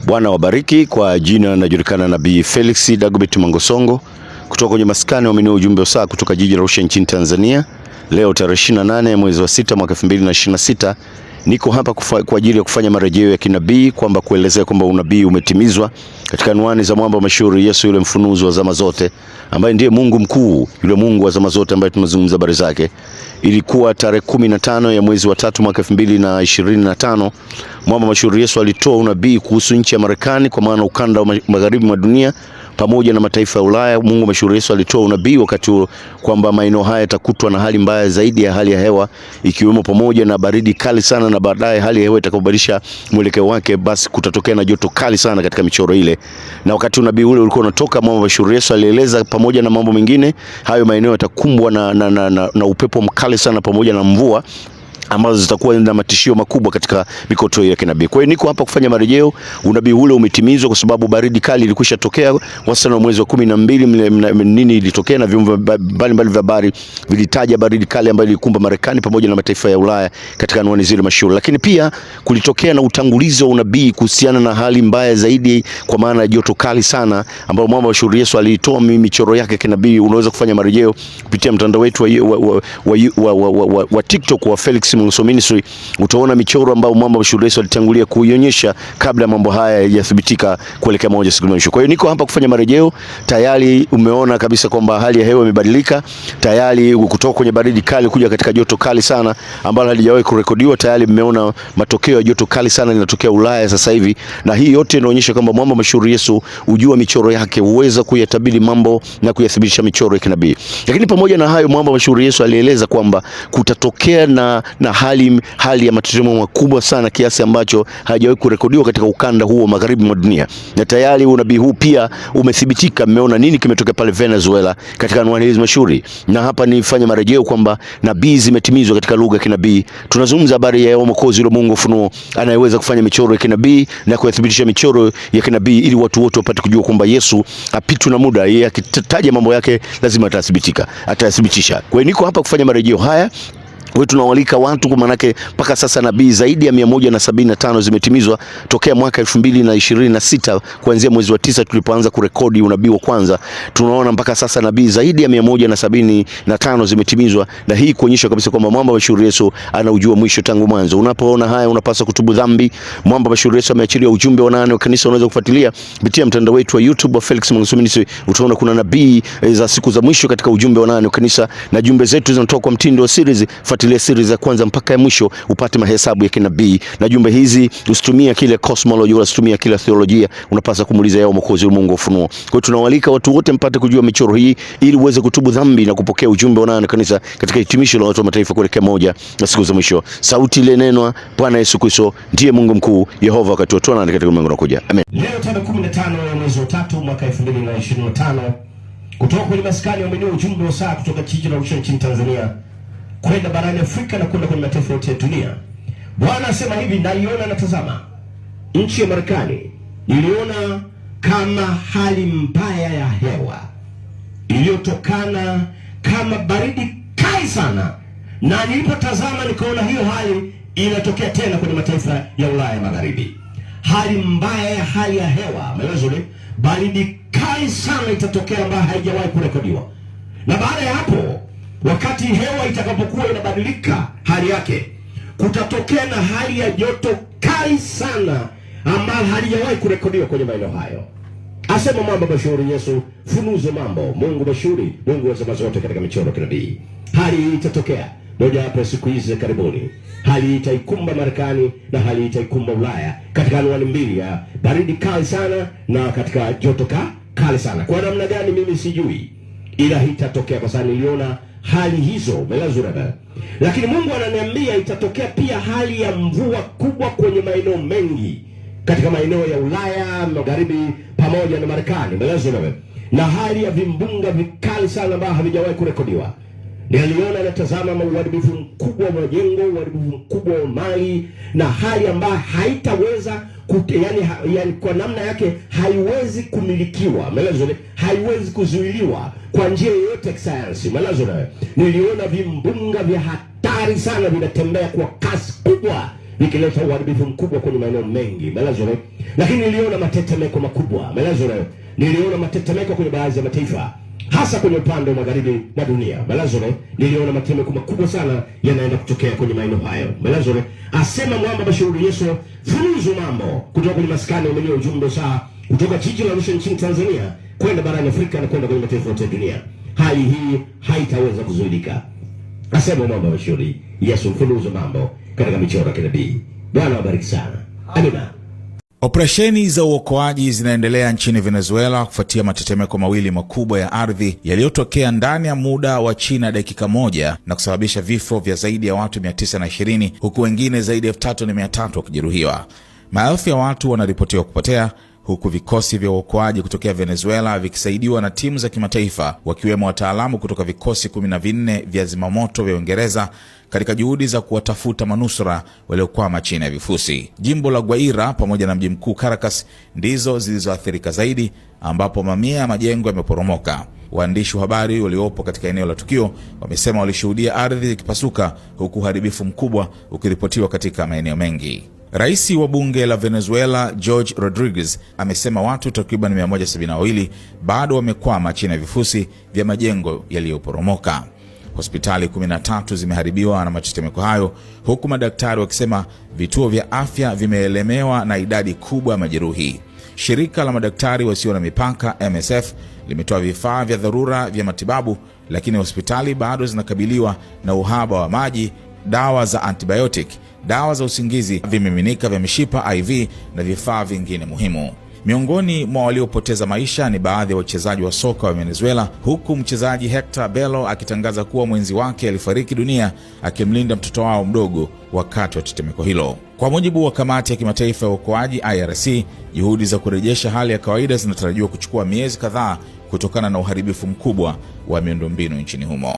Bwana wabariki. Kwa jina najulikana Nabii Felix Dagobert Mangosongo kutoka kwenye maskani wa mineo ujumbe wa saa kutoka jiji la Arusha nchini Tanzania. Leo tarehe 28 mwezi wa 6 mwaka 2026 niko hapa kwa ajili ya kufanya marejeo ya kinabii, kwamba kuelezea kwamba unabii umetimizwa katika anwani za mwamba mashuhuri Yesu, yule mfunuzi wa zama zote, ambaye ndiye Mungu mkuu, yule Mungu wa zama zote ambaye tunazungumza habari zake. Ilikuwa tarehe 15 ya mwezi wa 3 mwaka 2025, mwamba mashuhuri Yesu alitoa unabii kuhusu nchi ya Marekani, kwa maana ukanda wa magharibi mwa dunia pamoja na mataifa ya Ulaya. Mungu mashuhuri Yesu alitoa unabii wakati huo kwamba maeneo haya yatakutwa na hali mbaya zaidi ya hali ya hewa, ikiwemo pamoja na baridi kali sana, na baadaye hali ya hewa itakapobadilisha mwelekeo wake, basi kutatokea na joto kali sana katika michoro ile. Na wakati unabii ule ulikuwa unatoka, mwamba mashuhuri Yesu alieleza pamoja na mambo mengine, hayo maeneo yatakumbwa na upepo mkali sana pamoja na mvua ambazo zitakuwa na matishio makubwa katika mikoto ya kinabii. Kwa hiyo niko hapa kufanya marejeo. Unabii ule umetimizwa kwa sababu baridi kali ilikwisha tokea wastani wa mwezi wa 12. Nini ilitokea? Na vyombo mbalimbali vya habari vilitaja baridi kali ambayo ilikumba Marekani pamoja na mataifa ya Ulaya katika anwani zile mashuhuri. Lakini pia kulitokea na utangulizi wa unabii kuhusiana na hali mbaya zaidi, kwa maana ya joto kali sana, ambao mwamba mashuhuri Yesu alitoa michoro yake kinabii. Unaweza kufanya marejeo kupitia mtandao wetu wa TikTok wa Felix Mangosongo Ministry. Utaona michoro ambayo mwamba mashuhuri Yesu alitangulia kuionyesha kabla mambo haya yathibitika kuelekea moja siku mwisho. Kwa hiyo niko hapa kufanya marejeo. Tayari umeona kabisa kwamba hali ya hewa imebadilika, tayari kutoka kwenye baridi kali kuja katika joto kali sana ambalo halijawahi kurekodiwa. Tayari mmeona matokeo ya joto kali sana linatokea Ulaya sasa hivi, na hii yote inaonyesha kwamba mwamba mashuhuri Yesu, ujua michoro yake, uweza kuyatabiri mambo na kuyathibitisha michoro ya kinabii. Lakini pamoja na hayo, mwamba mashuhuri Yesu alieleza kwamba kutatokea na hali ya matetemeko makubwa sana kiasi ambacho hajawahi kurekodiwa katika ukanda huo magharibi mwa dunia. Na tayari unabii huu pia umethibitika. Mmeona nini kimetokea pale Venezuela katika anwani hizi mashuhuri. Na hapa nifanye marejeo kwamba nabii zimetimizwa katika lugha ya kinabii. Tunazungumza habari ya Mwokozi, yule Mungu ufunuo, anayeweza kufanya michoro ya kinabii na kuyathibitisha michoro ya kinabii, ili watu wote wapate kujua kwamba Yesu hapitwi na muda. Yeye akitaja mambo yake lazima atathibitisha. Kwa hiyo niko hapa kufanya marejeo haya. Wewe tunawalika watu, kwa manake mpaka sasa nabii zaidi ya 175 zimetimizwa tokea mwaka 2026, kuanzia mwezi wa 9 tulipoanza kurekodi unabii wa kwanza. Tunaona mpaka sasa nabii zaidi ya 175 zimetimizwa, na hii kuonyesha kabisa kwamba mwamba mashuhuri Yesu anaujua mwisho tangu mwanzo. Unapoona haya unapaswa kutubu dhambi. Mwamba mashuhuri Yesu ameachilia ujumbe wa 8 wa kanisa. Unaweza kufuatilia kupitia mtandao wetu wa YouTube wa Felix Mangosongo Ministry. Utaona kuna nabii za siku za mwisho katika ujumbe wa 8 wa kanisa, na jumbe zetu zinatoka kwa mtindo wa series. Fuatilia series za kwanza mpaka ya mwisho upate mahesabu ya kinabii. Na jumbe hizi usitumie kile cosmology wala usitumie kile theolojia, unapaswa kumuuliza yao Mwokozi, Mungu ufunuo. Kwa hiyo tunawalika watu wote mpate kujua michoro hii, ili uweze kutubu dhambi na kupokea ujumbe wa 8 kanisa katika hitimisho la watu wa mataifa kuelekea moja na siku za mwisho. Sauti ile nenwa, Bwana Yesu Kristo ndiye Mungu mkuu, Yehova wakati wote na katika ulimwengu unakuja. Amen. Leo tarehe 15 ya mwezi wa 3 mwaka 2025, kutoka kwenye maskani ya mwenyewe ujumbe wa saa kutoka jiji la Arusha nchini Tanzania kwenda barani Afrika na kwenda kwenye mataifa yote ya dunia. Bwana asema hivi, naiona na tazama nchi ya Marekani, niliona kama hali mbaya ya hewa iliyotokana kama baridi kali sana, na nilipotazama nikaona hiyo hali inatokea tena kwenye mataifa ya Ulaya magharibi. Hali mbaya ya hali ya hewa, melezole, baridi kali sana itatokea ambayo haijawahi kurekodiwa. Na baada ya hapo, wakati hewa itakapokuwa inabadilika hali yake, kutatokea na hali ya joto kali sana ambayo halijawahi kurekodiwa kwenye maeneo hayo. Asema mwamba mashuhuri Yesu, funuze mambo, Mungu mashuhuri, Mungu wa zama zote katika michoro kinabii. Hali hii itatokea moja hapo siku hizi za karibuni. Hali hii itaikumba Marekani na hali hii itaikumba Ulaya katika anwani mbili ya baridi kali sana na katika joto kali sana. Kwa namna gani mimi sijui, ila itatokea kwa sababu niliona hali hizo melazuraba. Lakini Mungu ananiambia itatokea pia hali ya mvua kubwa kwenye maeneo mengi katika maeneo ya Ulaya magharibi pamoja na Marekani melazuraba, na hali ya vimbunga vikali sana ambavyo havijawahi kurekodiwa. Niliona natazama uharibifu mkubwa wa majengo, uharibifu mkubwa wa mali, na hali ambayo haitaweza yani kwa namna yake haiwezi kumilikiwa, melazole, haiwezi kuzuiliwa kwa njia yoyote ya kisayansi, melazole. Niliona vimbunga vya hatari sana vinatembea kwa kasi kubwa vikileta uharibifu mkubwa kwenye maeneo mengi, melazole. Lakini niliona matetemeko makubwa, maelezo leo. Niliona matetemeko kwenye baadhi ya mataifa, hasa kwenye upande wa magharibi na dunia. Maelezo leo. Niliona matetemeko makubwa sana yanaenda kutokea kwenye maeneo hayo. Maelezo leo. Asema mwamba Bashiru Yesu, funuzu mambo kutoka kwenye maskani ya ujumbe saa kutoka jiji la Arusha nchini Tanzania kwenda barani Afrika na kwenda kwenye mataifa yote ya dunia. Hali hii haitaweza kuzuilika. Asema mwamba Bashiru Yesu, funuzu mambo katika michoro ya kinabii. Bwana wabariki sana. Amina. Operesheni za uokoaji zinaendelea nchini Venezuela kufuatia matetemeko mawili makubwa ya ardhi yaliyotokea ndani ya muda wa chini ya dakika moja na kusababisha vifo vya zaidi ya watu 920 huku wengine zaidi ya 3300 wakijeruhiwa. Maelfu ya watu wanaripotiwa kupotea huku vikosi vya uokoaji kutokea Venezuela vikisaidiwa na timu za kimataifa wakiwemo wataalamu kutoka vikosi 14 vya zimamoto vya Uingereza katika juhudi za kuwatafuta manusura waliokwama chini ya vifusi. Jimbo la Guaira pamoja na mji mkuu Caracas ndizo zilizoathirika zaidi, ambapo mamia ya majengo yameporomoka. Waandishi wa habari waliopo katika eneo la tukio wamesema walishuhudia ardhi ikipasuka huku uharibifu mkubwa ukiripotiwa katika maeneo mengi. Rais wa bunge la Venezuela Jorge Rodriguez amesema watu takriban 172 bado wamekwama chini ya vifusi vya majengo yaliyoporomoka. Hospitali 13 zimeharibiwa na matetemeko hayo, huku madaktari wakisema vituo vya afya vimeelemewa na idadi kubwa ya majeruhi. Shirika la madaktari wasio na mipaka MSF limetoa vifaa vya dharura vya matibabu, lakini hospitali bado zinakabiliwa na uhaba wa maji, dawa za antibiotic, dawa za usingizi, vimiminika vya mishipa IV na vifaa vingine muhimu. Miongoni mwa waliopoteza maisha ni baadhi ya wachezaji wa soka wa Venezuela, huku mchezaji Hector Bello akitangaza kuwa mwenzi wake alifariki dunia akimlinda mtoto wao mdogo wakati wa tetemeko hilo. Kwa mujibu wa kamati ya kimataifa ya uokoaji IRC, juhudi za kurejesha hali ya kawaida zinatarajiwa kuchukua miezi kadhaa kutokana na uharibifu mkubwa wa miundombinu nchini humo.